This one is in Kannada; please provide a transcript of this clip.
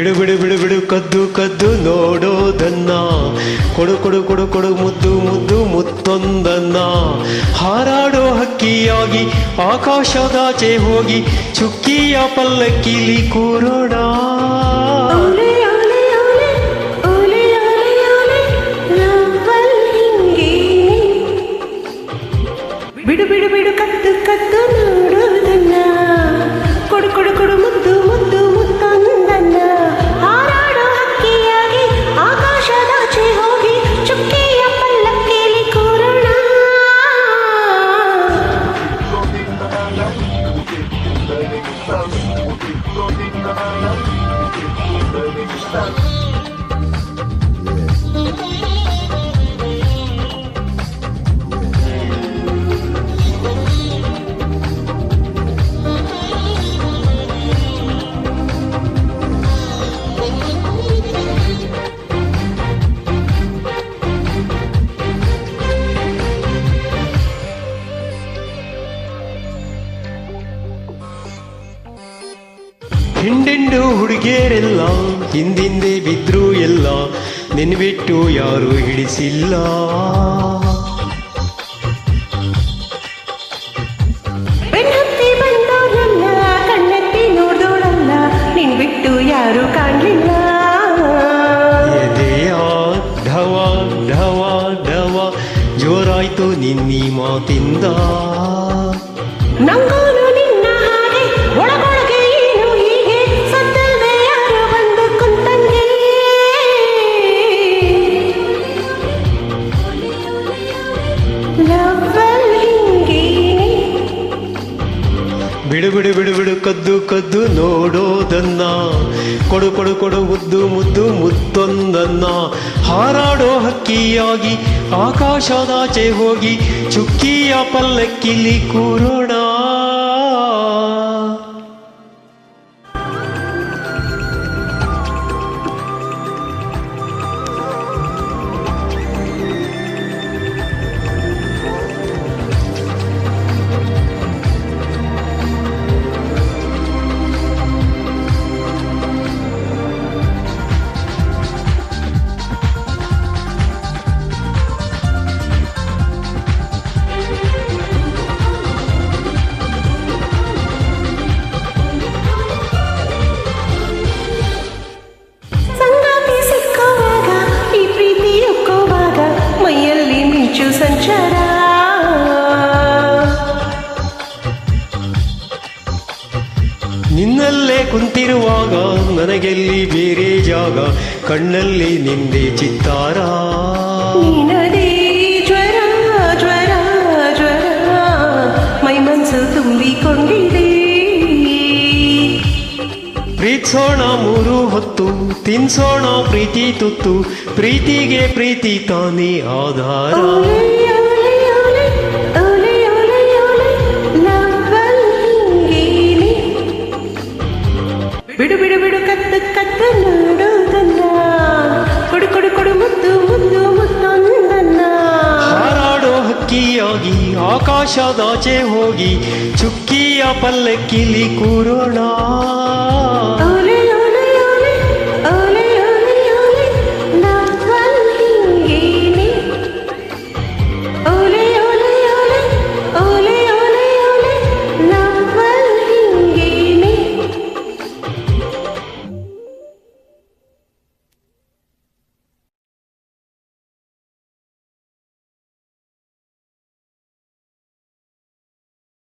ಬಿಡು ಬಿಡು ಬಿಡು ಬಿಡು ಕದ್ದು ಕದ್ದು ನೋಡೋದನ್ನ, ಕೊಡು ಕೊಡು ಕೊಡು ಕೊಡು ಮುದ್ದು ಮುದ್ದು ಮುತ್ತೊಂದನ್ನ. ಹಾರಾಡೋ ಹಕ್ಕಿಯಾಗಿ ಆಕಾಶದಾಚೆ ಹೋಗಿ ಚುಕ್ಕಿಯ ಪಲ್ಲಕ್ಕಿಲಿ ಕೂರೋಣ. ಬಿಡು ಬಿಡು ಬಿಡು ಕದ್ದು ಕದ್ದು ನೋಡೋದನ್ನ, ಕೊಡು ಕೊಡು ಕೊಡು ಮುದ್ದು ಮುದ್ದು ಮುತ್ತೊಂದನ್ನ. ಹಾರಾಡೋ ಹಕ್ಕಿಯಾಗಿ ಆಕಾಶದಾಚೆ ಹೋಗಿ ಚುಕ್ಕಿಯ ಪಲ್ಲಕ್ಕಿಲಿ ಕೂರೋಣ. ಹಿಂಡೆಂಡು ಹುಡುಗಿಯರೆಲ್ಲ ಹಿಂದಿಂದೆ ಬಿದ್ರು ಎಲ್ಲ, ನಿನ್ಬಿಟ್ಟು ಯಾರು ಹಿಡಿಸಿಲ್ಲ. ಬೆನ್ನತ್ತಿ ಬಂದೋರಲ್ಲ, ಕಣ್ಣೆತ್ತಿ ನೋಡೋಳಲ್ಲ, ನಿನ್ ಬಿಟ್ಟು ಯಾರು ಕಾಣಲಿಲ್ಲ. ಎದೆಯ ಢವ ಢವ ಢವ ಜೋರಾಯ್ತು ನಿನ್ನೀ ಮಾತಿಂದ. ನಂಗೋನು ನಿನ್ನ ಹಾಗೆ ಒಳಗೊಳಗೆ ಏನು ಹೀಗೆ ಸದ್ದಲ್ದೆ ಯಾರು ಬಂದು ಕುಂತಂಗೆ. ಲವ್ವಲ್ ಹಿಂಗೇನೆ. ಬಿಡು ಬಿಡು ಬಿಡು ಬಿಡು ಕದ್ದು ಕದ್ದು ನೋಡೋದನ್ನ, ಕೊಡು ಕೊಡು ಕೊಡು ಮುದ್ದು ಮುದ್ದು ಮುತ್ತೊಂದನ್ನ. ಹಾರಾಡೋ ಹಕ್ಕಿಯಾಗಿ ಆಕಾಶದಾಚೆ ಹೋಗಿ ಚುಕ್ಕಿಯ ಪಲ್ಲಕ್ಕಿಲಿ ಕೂರೋಣ. ಸಂಗಾತಿ ಸಿಕ್ಕುವಾಗ ಈ ಪ್ರೀತಿ ಒಕ್ಕುವಾಗ ಮೈಯಲ್ಲಿ ಮಿಂಚು ಸಂಚಾರ. ನಿನ್ನಲ್ಲೇ ಕುಂತಿರುವಾಗ ನನಗೆಲ್ಲಿ ಬೇರೆ ಜಾಗ, ಕಣ್ಣಲ್ಲಿ ನಿಂದೆ ಚಿತ್ತಾರ. ನೀನದೇ ಜ್ವರ ಜ್ವರ ಜ್ವರ ಮೈ ಮನಸ್ಸು ತುಂಬಿಕೊಂಡಿದೆ. ಪ್ರೀತಿಸೋಣ ಮೂರು ಹೊತ್ತು, ತಿನ್ಸೋಣ ಪ್ರೀತಿ ತುತ್ತು, ಪ್ರೀತಿಗೆ ಪ್ರೀತಿ ತಾನೇ ಆಧಾರ. ಬಿಡು ಬಿಡು ಬಿಡು ಕದ್ದು ಕದ್ದು ನೋಡೋದನ್ನ, ಕೊಡು ಕೊಡು ಕೊಡು ಮುದ್ದು ಮುದ್ದು ಮುತ್ತೊಂದನ್ನ. ಹಾರಾಡೋ ಹಕ್ಕಿಯಾಗಿ ಆಕಾಶದಾಚೆ ಹೋಗಿ ಚುಕ್ಕಿಯ ಪಲ್ಲಕ್ಕಿಲಿ ಕೂರೋಣ.